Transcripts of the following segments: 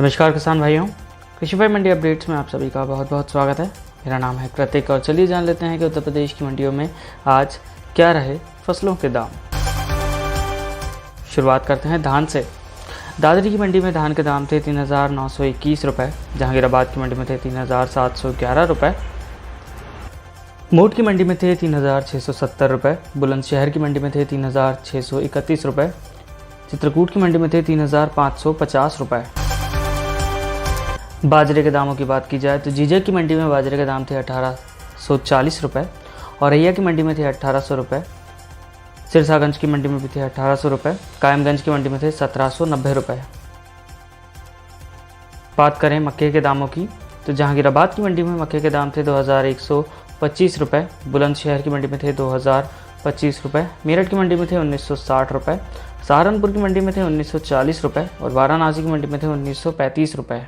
नमस्कार किसान भाइयों, कृषि भाई मंडी अपडेट्स में आप सभी का बहुत बहुत स्वागत है। मेरा नाम है कृतिक और चलिए जान लेते हैं कि उत्तर प्रदेश की मंडियों में आज क्या रहे फसलों के दाम। शुरुआत करते हैं धान से। दादरी की मंडी में धान के दाम थे 3,921 रुपये, जहांगीराबाद की मंडी में थे 3,711 रुपये, मोट की मंडी में थे 3,670 रुपये, बुलंदशहर की मंडी में थे 3,631 रुपये, चित्रकूट की मंडी में थे 3,550 रुपये। बाजरे के दामों की बात की जाए तो जीजक की मंडी में बाजरे के दाम थे 1,840 रुपये, औरैया की मंडी में थे 1,800 रुपये, सिरसागंज की मंडी में भी थे 1,800 रुपये, कायमगंज की मंडी में थे 1,790 रुपये। बात करें मक्के के दामों की तो जहांगीराबाद की मंडी में मक्के के दाम थे 2,125 रुपये, बुलंदशहर की मंडी में थे 2,025 रुपये, मेरठ की मंडी में थे 1,960 रुपये, सहारनपुर की मंडी में थे 1,940 रुपये और वाराणसी की मंडी में थे 1,935 रुपये।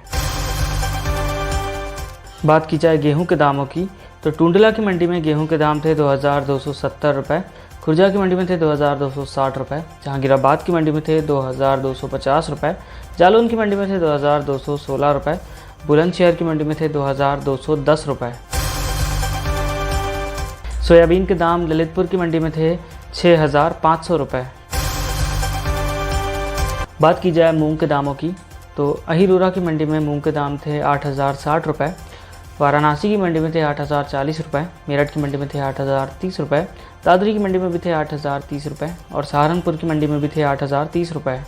बात की जाए गेहूं के दामों की तो टुंडला की मंडी में गेहूं के दाम थे 2,270 रुपये, खुर्जा की मंडी में थे 2,260 रुपये, जहांगीराबाद की मंडी में थे 2,250 रुपये, जालौन की मंडी में थे 2,216 रुपये, बुलंदशहर की मंडी में थे 2,210 रुपये। सोयाबीन के दाम ललितपुर की मंडी में थे 6,500 रुपये। बात की जाए मूंग के दामों की तो अहिरोरा की मंडी में मूंग के दाम थे 8,060 रुपये, वाराणसी की मंडी में थे 8,040 रुपये, मेरठ की मंडी में थे 8,030 रुपये, दादरी की मंडी में भी थे 8,030 रुपये और सहारनपुर की मंडी में भी थे 8,030 रुपये।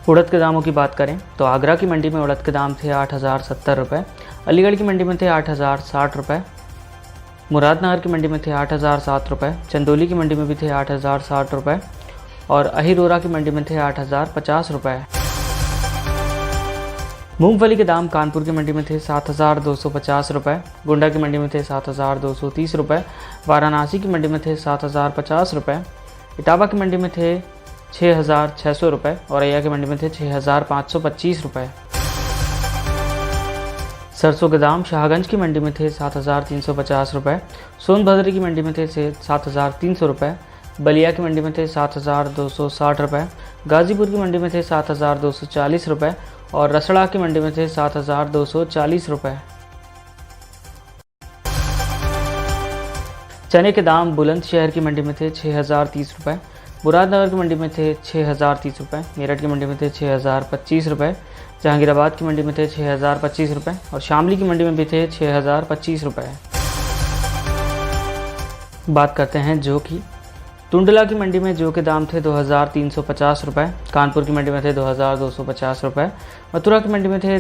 उड़द के दामों की बात करें तो आगरा की मंडी में उड़द के दाम थे 8,070 रुपये, अलीगढ़ की मंडी में थे 8,060 रुपये, मुरादनगर की मंडी में थे 8,007 रुपये, चंदौली की मंडी में भी थे 8,060 रुपये और अहिरोरा की मंडी में थे 8,050 रुपये। मूंगफली के दाम कानपुर की मंडी में थे 7,250 रुपये, गोंडा की मंडी में थे 7,230 रुपये, वाराणसी की मंडी में थे 7,050 रुपये, इटावा की मंडी में थे 6,600 रुपये और औरैया की मंडी में थे 6,525 रुपये। सरसों के दाम शाहगंज की मंडी में थे 7,350 रुपये, सोनभद्र की मंडी में थे 7,300 रुपये, बलिया की मंडी में थे 7,260 रुपये, गाजीपुर की मंडी में थे 7,240 रुपये और रसड़ा की मंडी में थे 7,240 रुपये। चने के दाम बुलंदशहर की मंडी में थे 6,030 रुपये, मुरादनगर की मंडी में थे 6,030 रुपये, मेरठ की मंडी में थे 6,025 रुपये, जहांगीराबाद की मंडी में थे 6,025 रुपये और शामली की मंडी में भी थे 6,025 रुपये। बात करते हैं जौ की। टुंडला की मंडी में जौ के दाम थे 2,350 रुपये, कानपुर की मंडी में थे 2,250 रुपये, मथुरा की मंडी में थे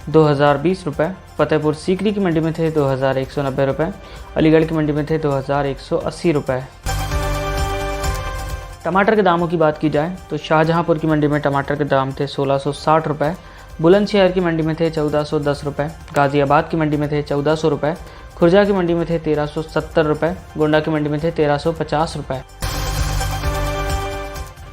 2,020 रुपये, फतेहपुर सीकरी की मंडी में थे 2,190 रुपये, अलीगढ़ की मंडी में थे 2,180 रुपये। टमाटर के दामों की बात की जाए तो शाहजहांपुर की मंडी में टमाटर के दाम थे 1,660 रुपये, बुलंदशहर की मंडी में थे 1,410 रुपये, गाज़ियाबाद की मंडी में थे 1,400 रुपये, खुर्जा की मंडी में थे 1,370 रुपये, गोंडा की मंडी में थे 1,350 रुपये।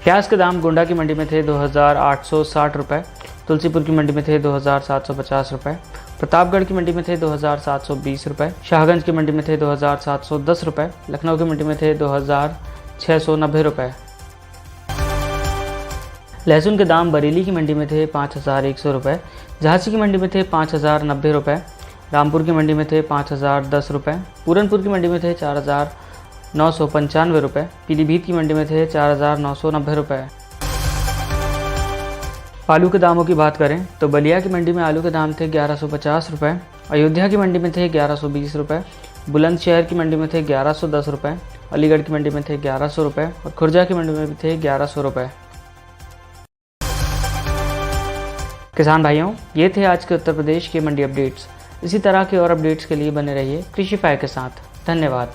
प्याज के दाम गोंडा की मंडी में थे 2,860 रुपये, तुलसीपुर की मंडी में थे 2,750 रुपये, प्रतापगढ़ की मंडी में थे 2,720 रुपये, शाहगंज की मंडी में थे 2,710 रुपये, लखनऊ की मंडी में थे 2,690 रुपये। लहसुन के दाम बरेली की मंडी में थे 5,100 रुपये, झांसी की मंडी में थे 5,090 रुपये, रामपुर की मंडी में थे 5,010 रुपये, पूरनपुर की मंडी में थे 4,995 रुपये, पीलीभीत की मंडी में थे 4,990 रुपये। आलू के दामों की बात करें तो बलिया की मंडी में आलू के दाम थे 1,150 रुपये, अयोध्या की मंडी में थे 1,120 रुपये, बुलंदशहर की मंडी में थे 1,110 रुपये, अलीगढ़ की मंडी में थे 1,100 रुपये और खुर्जा की मंडी में भी थे 1,100 रुपये। किसान भाइयों, ये थे आज के उत्तर प्रदेश के मंडी अपडेट्स। इसी तरह के और अपडेट्स के लिए बने रहिए कृषि फाई के साथ। धन्यवाद।